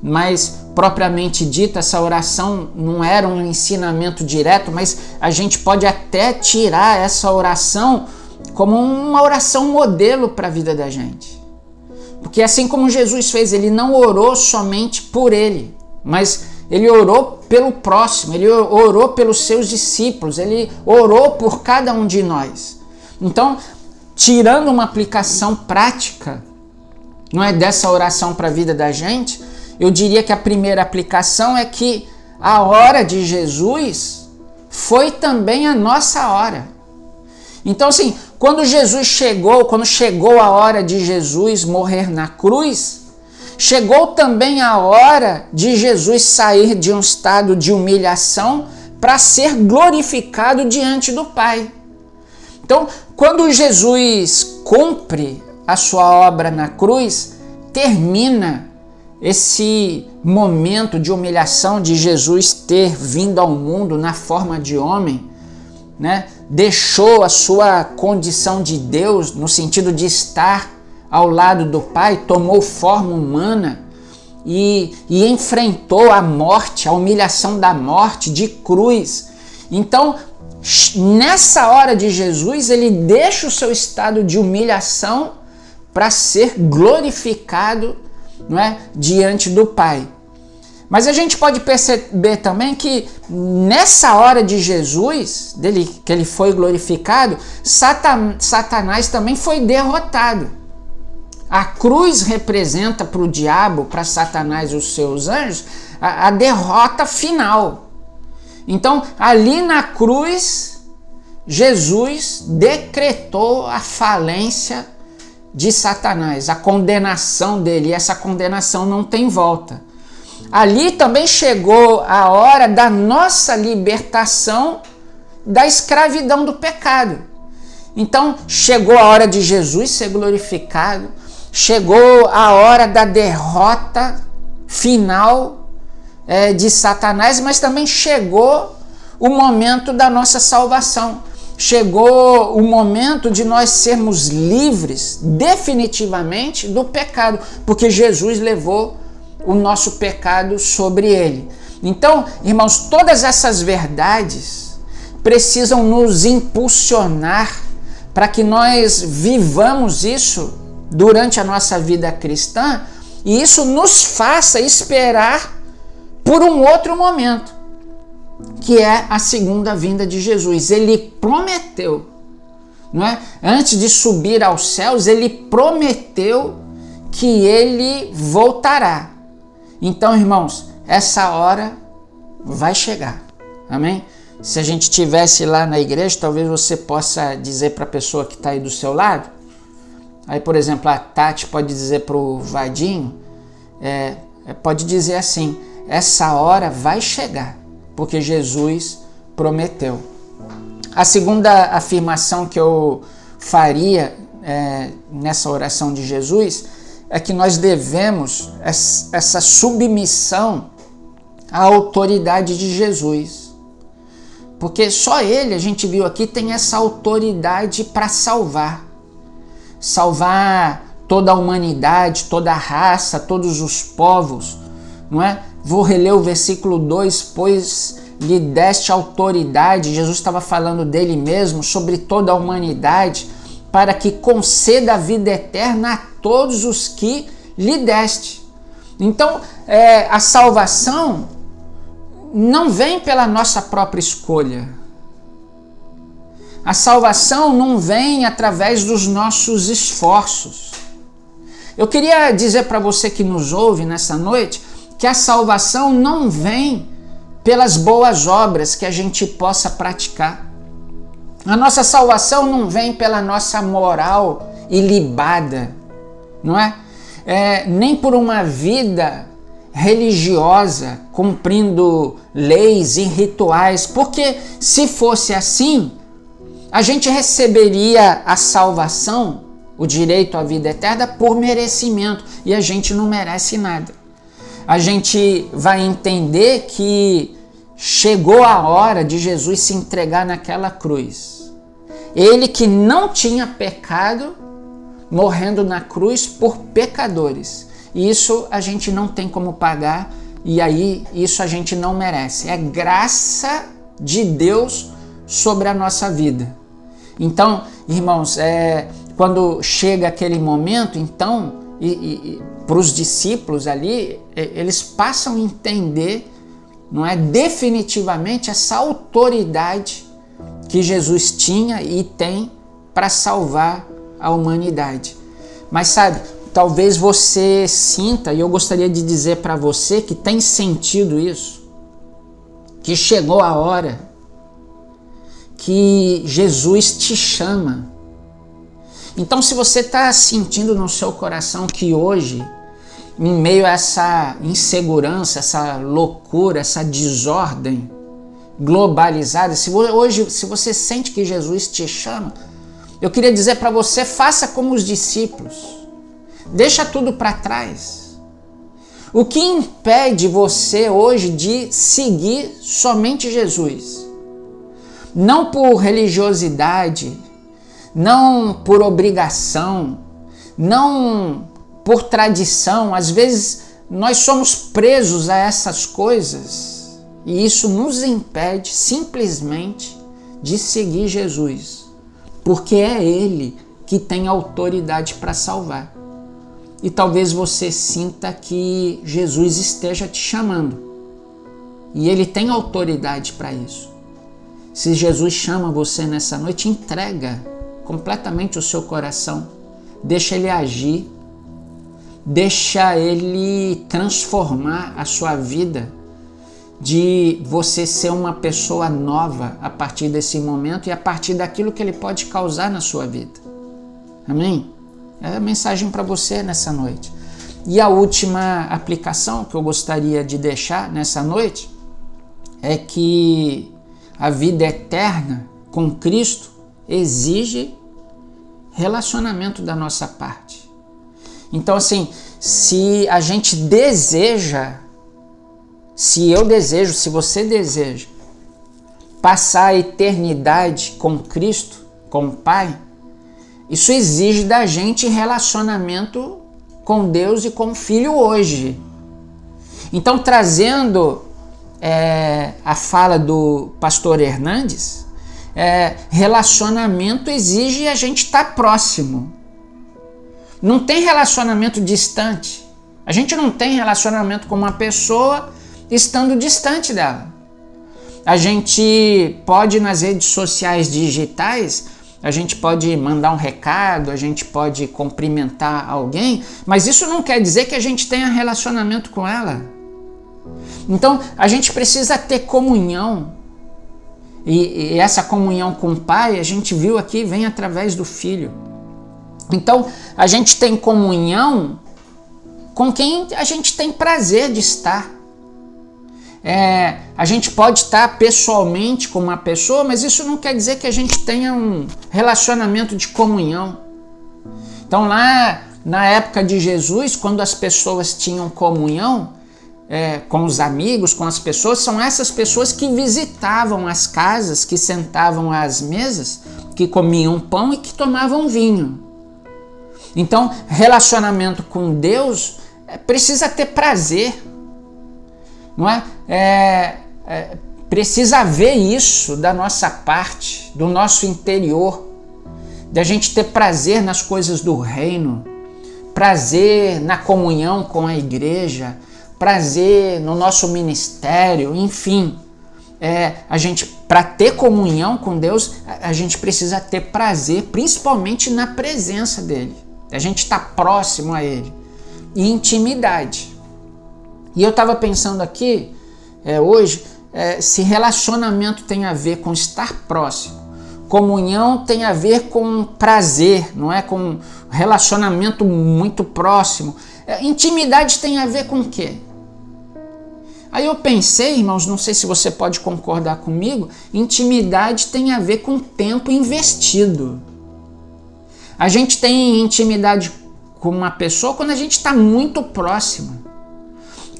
mas propriamente dita, essa oração não era um ensinamento direto, mas a gente pode até tirar essa oração como uma oração modelo para a vida da gente. Porque assim como Jesus fez, ele não orou somente por ele, mas ele orou pelo próximo, ele orou pelos seus discípulos, ele orou por cada um de nós. Então, tirando uma aplicação prática, não é, dessa oração para a vida da gente, eu diria que a primeira aplicação é que a hora de Jesus foi também a nossa hora. Então, assim, quando chegou a hora de Jesus morrer na cruz, chegou também a hora de Jesus sair de um estado de humilhação para ser glorificado diante do Pai. Então, quando Jesus cumpre a sua obra na cruz, termina esse momento de humilhação de Jesus ter vindo ao mundo na forma de homem, né? Deixou a sua condição de Deus, no sentido de estar ao lado do Pai, tomou forma humana e enfrentou a morte, a humilhação da morte de cruz. Então, nessa hora de Jesus, ele deixa o seu estado de humilhação para ser glorificado, não é, diante do Pai. Mas a gente pode perceber também que nessa hora de Jesus, que ele foi glorificado, Satanás também foi derrotado. A cruz representa para o diabo, para Satanás e os seus anjos, a derrota final. Então, ali na cruz, Jesus decretou a falência de Satanás, a condenação dele, e essa condenação não tem volta. Ali também chegou a hora da nossa libertação da escravidão do pecado. Então, chegou a hora de Jesus ser glorificado, chegou a hora da derrota final de Satanás, mas também chegou o momento da nossa salvação. Chegou o momento de nós sermos livres definitivamente do pecado, porque Jesus levou o nosso pecado sobre ele. Então, irmãos, todas essas verdades precisam nos impulsionar para que nós vivamos isso durante a nossa vida cristã, e isso nos faça esperar por um outro momento, que é a segunda vinda de Jesus. Ele prometeu, não é? Antes de subir aos céus, ele prometeu que ele voltará. Então, irmãos, essa hora vai chegar. Amém? Se a gente estivesse lá na igreja, talvez você possa dizer para a pessoa que está aí do seu lado. Aí, por exemplo, a Tati pode dizer para o Vadinho, pode dizer assim: essa hora vai chegar, porque Jesus prometeu. A segunda afirmação que eu faria nessa oração de Jesus é que nós devemos essa submissão à autoridade de Jesus. Porque só ele, a gente viu aqui, tem essa autoridade para salvar. Salvar toda a humanidade, toda a raça, todos os povos, não é? Vou reler o versículo 2, pois lhe deste autoridade, Jesus estava falando dele mesmo, sobre toda a humanidade, para que conceda a vida eterna a todos os que lhe deste. Então, a salvação não vem pela nossa própria escolha. A salvação não vem através dos nossos esforços. Eu queria dizer para você que nos ouve nessa noite que a salvação não vem pelas boas obras que a gente possa praticar. A nossa salvação não vem pela nossa moral ilibada, não é? Nem por uma vida religiosa, cumprindo leis e rituais, porque se fosse assim, a gente receberia a salvação, o direito à vida eterna, por merecimento, e a gente não merece nada. A gente vai entender que chegou a hora de Jesus se entregar naquela cruz. Ele que não tinha pecado, morrendo na cruz por pecadores. E isso a gente não tem como pagar, e aí isso a gente não merece. É graça de Deus sobre a nossa vida. Então, irmãos, quando chega aquele momento, então, para os discípulos ali, eles passam a entender, não é, definitivamente essa autoridade que Jesus tinha e tem para salvar a humanidade. Mas sabe, talvez você sinta, e eu gostaria de dizer para você que tem sentido isso, que chegou a hora que Jesus te chama. Então, se você está sentindo no seu coração que hoje, em meio a essa insegurança, essa loucura, essa desordem globalizada, se você sente que Jesus te chama, eu queria dizer para você, faça como os discípulos. Deixa tudo para trás. O que impede você hoje de seguir somente Jesus? Não por religiosidade, não por obrigação, não por tradição. Às vezes nós somos presos a essas coisas e isso nos impede simplesmente de seguir Jesus, porque é Ele que tem autoridade para salvar. E talvez você sinta que Jesus esteja te chamando e Ele tem autoridade para isso. Se Jesus chama você nessa noite, entrega completamente o seu coração, deixa Ele agir, deixa Ele transformar a sua vida, de você ser uma pessoa nova a partir desse momento e a partir daquilo que Ele pode causar na sua vida. Amém? É a mensagem para você nessa noite. E a última aplicação que eu gostaria de deixar nessa noite é que a vida eterna com Cristo exige relacionamento da nossa parte. Então, assim, se a gente deseja, se eu desejo, se você deseja passar a eternidade com Cristo, com o Pai, isso exige da gente relacionamento com Deus e com o Filho hoje. Então, trazendo a fala do pastor Hernandes, relacionamento exige a gente estar próximo. Não tem relacionamento distante. A gente não tem relacionamento com uma pessoa estando distante dela. A gente pode, nas redes sociais digitais, a gente pode mandar um recado, a gente pode cumprimentar alguém, mas isso não quer dizer que a gente tenha relacionamento com ela. Então, a gente precisa ter comunhão. E essa comunhão com o Pai, a gente viu aqui, vem através do Filho. Então, a gente tem comunhão com quem a gente tem prazer de estar. A gente pode estar pessoalmente com uma pessoa, mas isso não quer dizer que a gente tenha um relacionamento de comunhão. Então, lá na época de Jesus, quando as pessoas tinham comunhão com os amigos, com as pessoas, são essas pessoas que visitavam as casas, que sentavam às mesas, que comiam pão e que tomavam vinho. Então, relacionamento com Deus precisa ter prazer, não é? Precisa haver isso da nossa parte, do nosso interior. de a gente ter prazer nas coisas do reino, prazer na comunhão com a igreja, prazer no nosso ministério, enfim. Para ter comunhão com Deus, a gente precisa ter prazer, principalmente na presença dele. A gente está próximo a ele. E intimidade. E eu estava pensando aqui, hoje, se relacionamento tem a ver com estar próximo. Comunhão tem a ver com prazer, não é? Com relacionamento muito próximo. Intimidade tem a ver com o quê? Aí eu pensei, irmãos, não sei se você pode concordar comigo, intimidade tem a ver com tempo investido. A gente tem intimidade com uma pessoa quando a gente está muito próximo.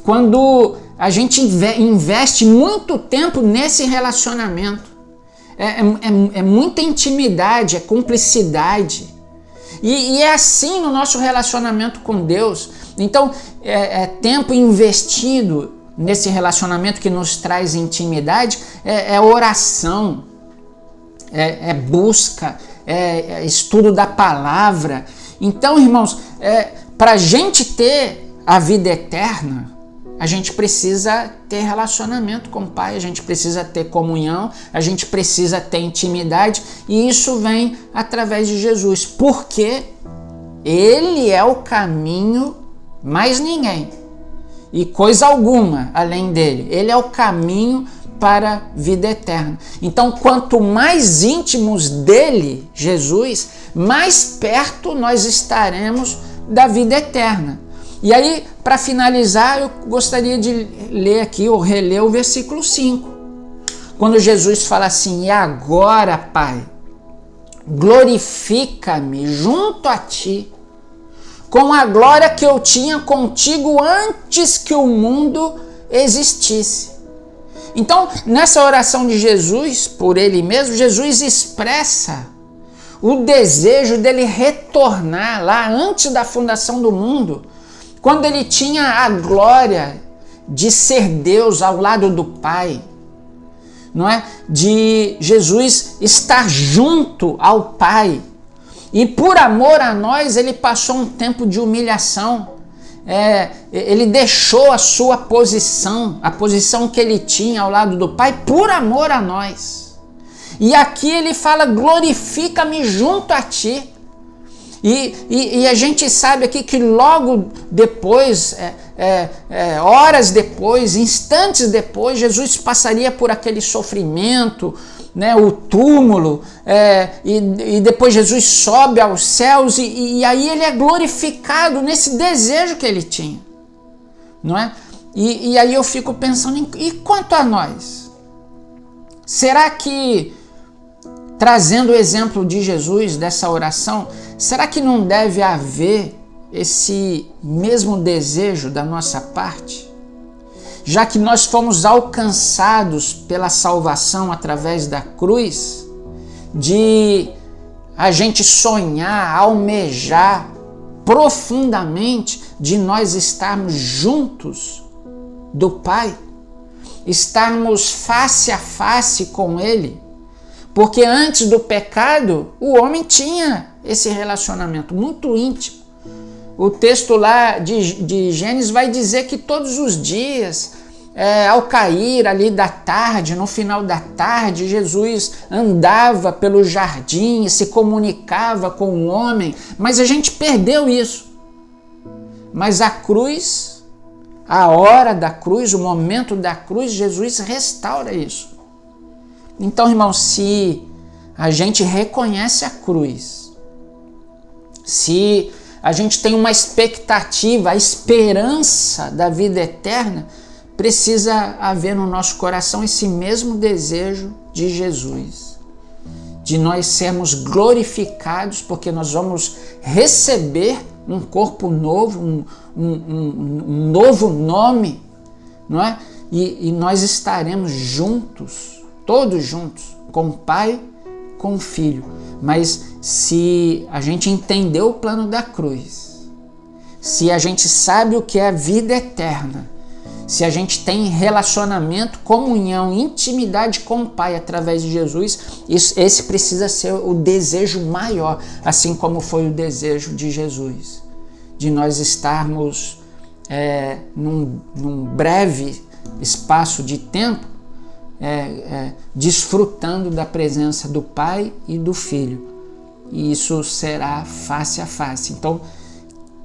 Quando a gente investe muito tempo nesse relacionamento. É muita intimidade, é cumplicidade. E é assim no nosso relacionamento com Deus. Então, tempo investido nesse relacionamento que nos traz intimidade, oração, busca, estudo da palavra. Então, irmãos, para a gente ter a vida eterna, a gente precisa ter relacionamento com o Pai, a gente precisa ter comunhão, a gente precisa ter intimidade, e isso vem através de Jesus, porque Ele é o caminho, mais ninguém, e coisa alguma além dele. Ele é o caminho para a vida eterna. Então, quanto mais íntimos dele, Jesus, mais perto nós estaremos da vida eterna. E aí, para finalizar, eu gostaria de ler aqui, ou reler o versículo 5. Quando Jesus fala assim: e agora, Pai, glorifica-me junto a ti, com a glória que eu tinha contigo antes que o mundo existisse. Então, nessa oração de Jesus, por ele mesmo, Jesus expressa o desejo dele retornar lá antes da fundação do mundo, quando ele tinha a glória de ser Deus ao lado do Pai, não é? De Jesus estar junto ao Pai. E por amor a nós, ele passou um tempo de humilhação. Ele deixou a sua posição, a posição que ele tinha ao lado do Pai, por amor a nós. E aqui ele fala: glorifica-me junto a ti. E a gente sabe aqui que logo depois, horas depois, instantes depois, Jesus passaria por aquele sofrimento, né, o túmulo, e depois Jesus sobe aos céus, e aí ele é glorificado nesse desejo que ele tinha, não é? E aí eu fico pensando, e quanto a nós? Será que, trazendo o exemplo de Jesus, dessa oração, será que não deve haver esse mesmo desejo da nossa parte? Já que nós fomos alcançados pela salvação através da cruz, de a gente sonhar, almejar profundamente de nós estarmos juntos do Pai, estarmos face a face com Ele, porque antes do pecado o homem tinha esse relacionamento muito íntimo. O texto lá de Gênesis vai dizer que todos os dias, ao cair ali da tarde, no final da tarde, Jesus andava pelo jardim e se comunicava com o homem, mas a gente perdeu isso. Mas a cruz, a hora da cruz, o momento da cruz, Jesus restaura isso. Então, irmão, se a gente reconhece a cruz, se a gente tem uma expectativa, a esperança da vida eterna, precisa haver no nosso coração esse mesmo desejo de Jesus, de nós sermos glorificados, porque nós vamos receber um corpo novo, um novo nome, não é? E nós estaremos juntos, todos juntos, com o Pai, com o Filho. Mas se a gente entender o plano da cruz, se a gente sabe o que é a vida eterna, se a gente tem relacionamento, comunhão, intimidade com o Pai através de Jesus, esse precisa ser o desejo maior, assim como foi o desejo de Jesus, de nós estarmos num breve espaço de tempo desfrutando da presença do Pai e do Filho. E isso será face a face. Então,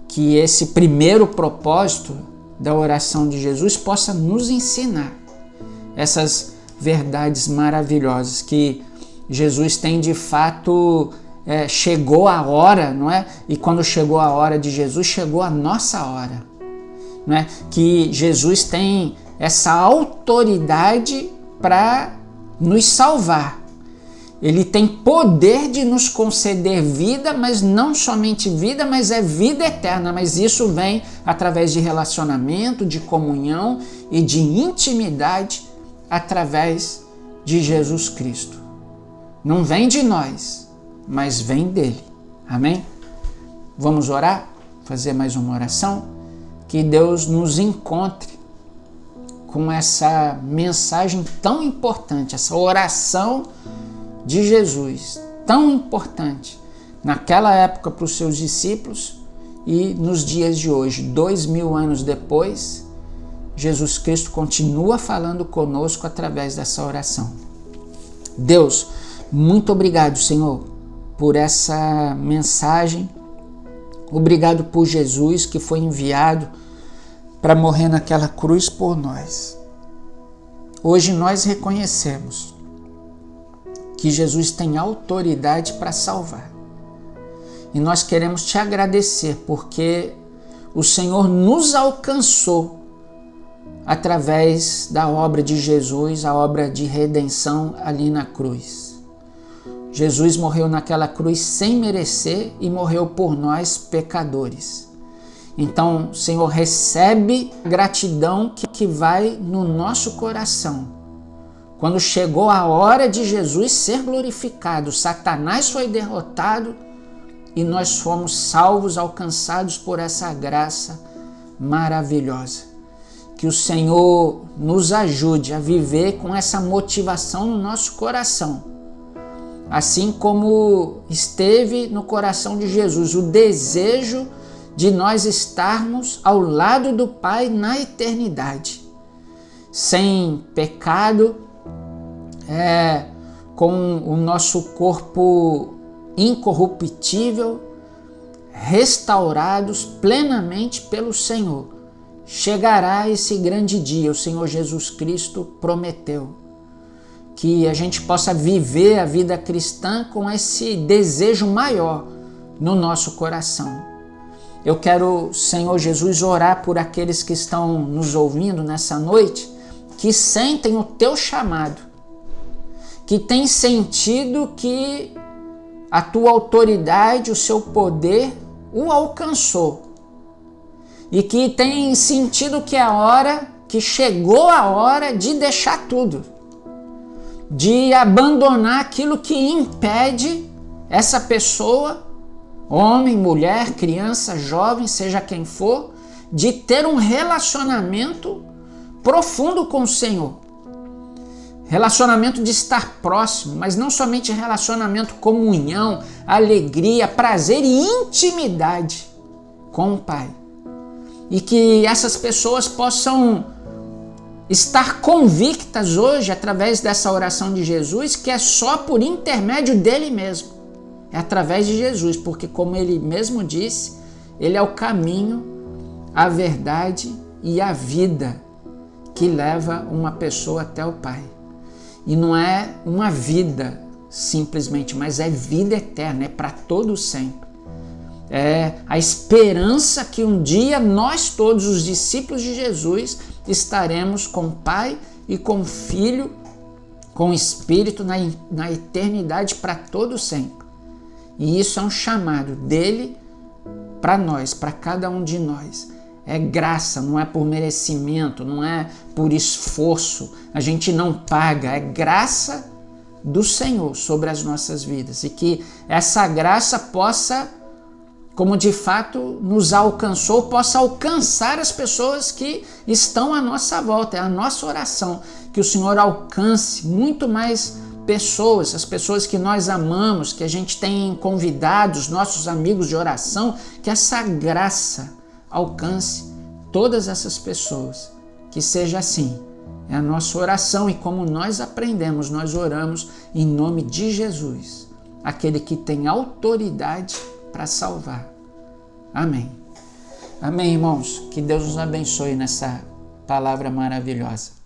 que esse primeiro propósito da oração de Jesus possa nos ensinar essas verdades maravilhosas, que Jesus tem de fato, chegou a hora, não é? E quando chegou a hora de Jesus, chegou a nossa hora, não é? Que Jesus tem essa autoridade para nos salvar. Ele tem poder de nos conceder vida, mas não somente vida, mas é vida eterna. Mas isso vem através de relacionamento, de comunhão e de intimidade através de Jesus Cristo. Não vem de nós, mas vem dele. Amém? Vamos orar? Fazer mais uma oração? Que Deus nos encontre com essa mensagem tão importante, essa oração de Jesus, tão importante naquela época para os seus discípulos e nos dias de hoje, 2000 anos depois, Jesus Cristo continua falando conosco através dessa oração. Deus, muito obrigado, Senhor, por essa mensagem. Obrigado por Jesus que foi enviado para morrer naquela cruz por nós. Hoje nós reconhecemos que Jesus tem autoridade para salvar. E nós queremos te agradecer porque o Senhor nos alcançou através da obra de Jesus, a obra de redenção ali na cruz. Jesus morreu naquela cruz sem merecer e morreu por nós pecadores. Então, Senhor, recebe a gratidão que vai no nosso coração. Quando chegou a hora de Jesus ser glorificado, Satanás foi derrotado e nós fomos salvos, alcançados por essa graça maravilhosa. Que o Senhor nos ajude a viver com essa motivação no nosso coração. Assim como esteve no coração de Jesus o desejo de nós estarmos ao lado do Pai na eternidade, sem pecado, com o nosso corpo incorruptível, restaurados plenamente pelo Senhor. Chegará esse grande dia, o Senhor Jesus Cristo prometeu. Que a gente possa viver a vida cristã com esse desejo maior no nosso coração. Eu quero, Senhor Jesus, orar por aqueles que estão nos ouvindo nessa noite, que sentem o teu chamado, que têm sentido que a tua autoridade, o seu poder o alcançou e que têm sentido que chegou a hora de deixar tudo, de abandonar aquilo que impede essa pessoa, homem, mulher, criança, jovem, seja quem for, de ter um relacionamento profundo com o Senhor. Relacionamento de estar próximo, mas não somente relacionamento, comunhão, alegria, prazer e intimidade com o Pai. E que essas pessoas possam estar convictas hoje, através dessa oração de Jesus, que é só por intermédio dele mesmo. É através de Jesus, porque como ele mesmo disse, ele é o caminho, a verdade e a vida que leva uma pessoa até o Pai. E não é uma vida simplesmente, mas é vida eterna, é para todo sempre. É a esperança que um dia nós todos, os discípulos de Jesus, estaremos com o Pai e com o Filho, com o Espírito na eternidade para todo sempre. E isso é um chamado dele para nós, para cada um de nós. É graça, não é por merecimento, não é por esforço. A gente não paga, é graça do Senhor sobre as nossas vidas. E que essa graça possa como de fato nos alcançou, possa alcançar as pessoas que estão à nossa volta. É a nossa oração que o Senhor alcance muito mais pessoas, as pessoas que nós amamos, que a gente tem convidados, nossos amigos de oração, que essa graça alcance todas essas pessoas. Que seja assim. É a nossa oração, e como nós aprendemos, nós oramos em nome de Jesus, aquele que tem autoridade para salvar. Amém. Amém, irmãos. Que Deus nos abençoe nessa palavra maravilhosa.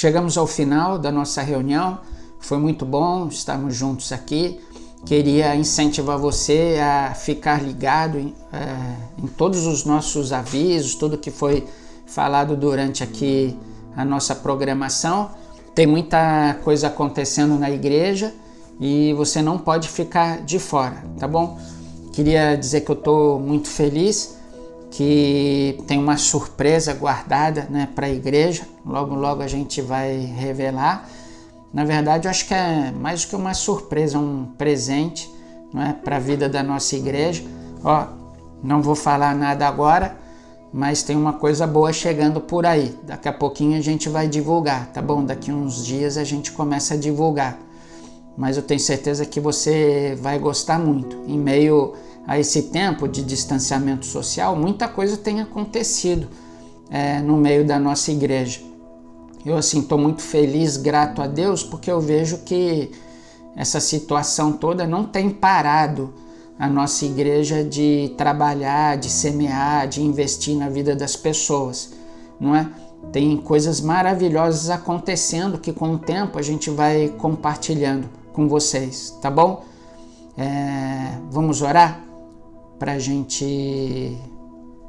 chegamos ao final da nossa reunião. Foi muito bom estarmos juntos aqui. Queria incentivar você a ficar ligado em todos os nossos avisos, tudo que foi falado durante aqui a nossa programação. Tem muita coisa acontecendo na igreja e você não pode ficar de fora, tá bom? Queria dizer que eu estou muito feliz, que tem uma surpresa guardada, né, para a igreja. Logo, logo a gente vai revelar. Na verdade, eu acho que é mais do que uma surpresa, um presente, né, para a vida da nossa igreja. Ó, não vou falar nada agora, mas tem uma coisa boa chegando por aí. Daqui a pouquinho a gente vai divulgar, tá bom? Daqui uns dias a gente começa a divulgar. Mas eu tenho certeza que você vai gostar muito. Em meio a esse tempo de distanciamento social, muita coisa tem acontecido no meio da nossa igreja. Eu assim estou muito feliz, grato a Deus, porque eu vejo que essa situação toda não tem parado a nossa igreja de trabalhar, de semear, de investir na vida das pessoas, não é? Tem coisas maravilhosas acontecendo que com o tempo a gente vai compartilhando com vocês, tá bom? Vamos orar para a gente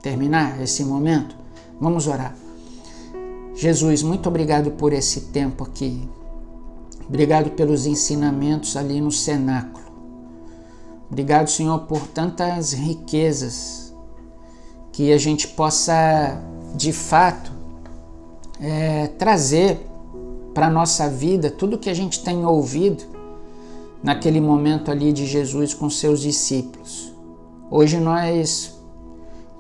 terminar esse momento? Vamos orar. Jesus, muito obrigado por esse tempo aqui. Obrigado pelos ensinamentos ali no cenáculo. Obrigado, Senhor, por tantas riquezas que a gente possa, de fato, trazer para a nossa vida tudo que a gente tem ouvido naquele momento ali de Jesus com seus discípulos. Hoje nós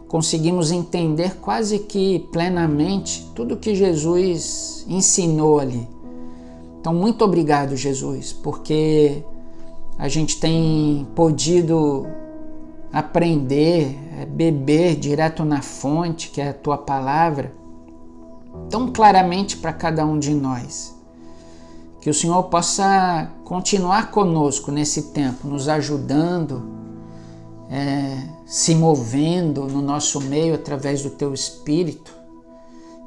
conseguimos entender quase que plenamente tudo que Jesus ensinou ali. Então, muito obrigado, Jesus, porque a gente tem podido aprender, beber direto na fonte, que é a Tua Palavra, tão claramente para cada um de nós. Que o Senhor possa continuar conosco nesse tempo, nos ajudando, se movendo no nosso meio através do Teu Espírito.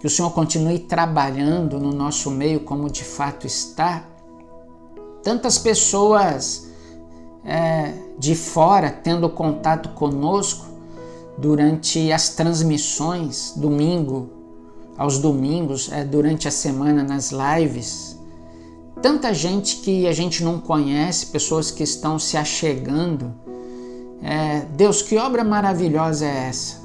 Que o Senhor continue trabalhando no nosso meio como de fato está. Tantas pessoas de fora tendo contato conosco durante as transmissões, domingo aos domingos, durante a semana nas lives. Tanta gente que a gente não conhece, pessoas que estão se achegando. Deus, que obra maravilhosa é essa,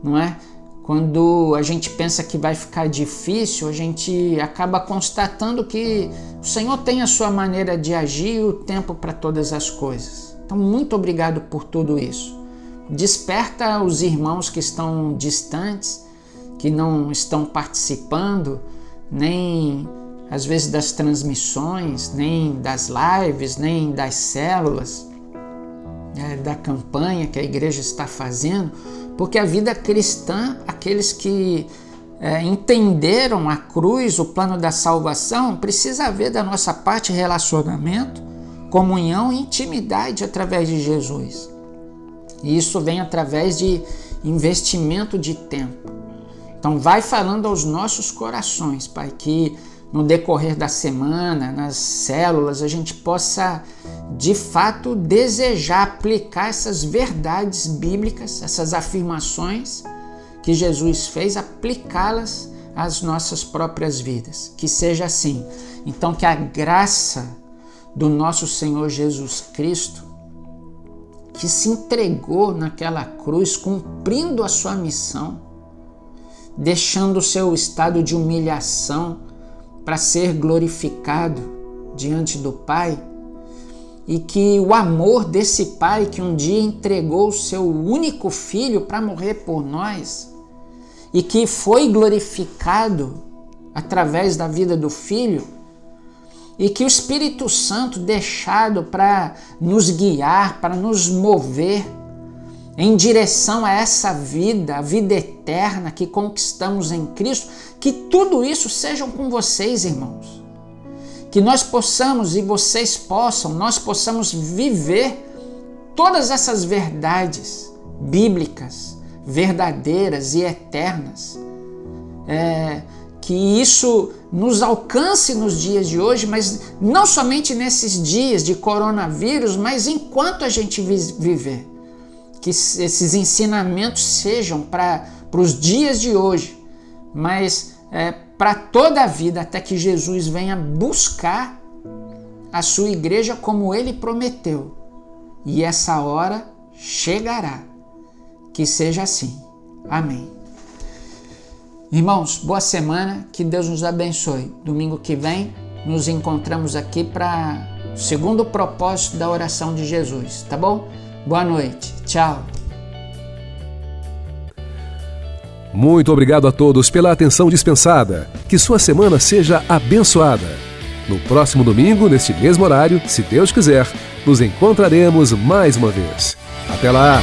não é? Quando a gente pensa que vai ficar difícil, a gente acaba constatando que o Senhor tem a sua maneira de agir e o tempo para todas as coisas. Então, muito obrigado por tudo isso. Desperta os irmãos que estão distantes, que não estão participando, nem às vezes das transmissões, nem das lives, nem das células, da campanha que a igreja está fazendo, porque a vida cristã, aqueles que entenderam a cruz, o plano da salvação, precisa haver da nossa parte relacionamento, comunhão e intimidade através de Jesus. E isso vem através de investimento de tempo. Então vai falando aos nossos corações, Pai, que no decorrer da semana, nas células, a gente possa de fato desejar aplicar essas verdades bíblicas, essas afirmações que Jesus fez, aplicá-las às nossas próprias vidas. Que seja assim. Então que a graça do nosso Senhor Jesus Cristo, que se entregou naquela cruz, cumprindo a sua missão, deixando o seu estado de humilhação para ser glorificado diante do Pai, e que o amor desse Pai que um dia entregou o seu único filho para morrer por nós e que foi glorificado através da vida do Filho, e que o Espírito Santo deixado para nos guiar, para nos mover em direção a essa vida, a vida eterna que conquistamos em Cristo, que tudo isso sejam com vocês, irmãos. Que nós possamos e vocês possam, nós possamos viver todas essas verdades bíblicas, verdadeiras e eternas. Que isso nos alcance nos dias de hoje, mas não somente nesses dias de coronavírus, mas enquanto a gente viver. Que esses ensinamentos sejam para os dias de hoje, mas para toda a vida, até que Jesus venha buscar a sua igreja como ele prometeu. E essa hora chegará. Que seja assim. Amém. Irmãos, boa semana, que Deus nos abençoe. Domingo que vem nos encontramos aqui para o segundo propósito da oração de Jesus, tá bom? Boa noite, tchau. Muito obrigado a todos pela atenção dispensada. Que sua semana seja abençoada. No próximo domingo, neste mesmo horário, se Deus quiser, nos encontraremos mais uma vez. Até lá!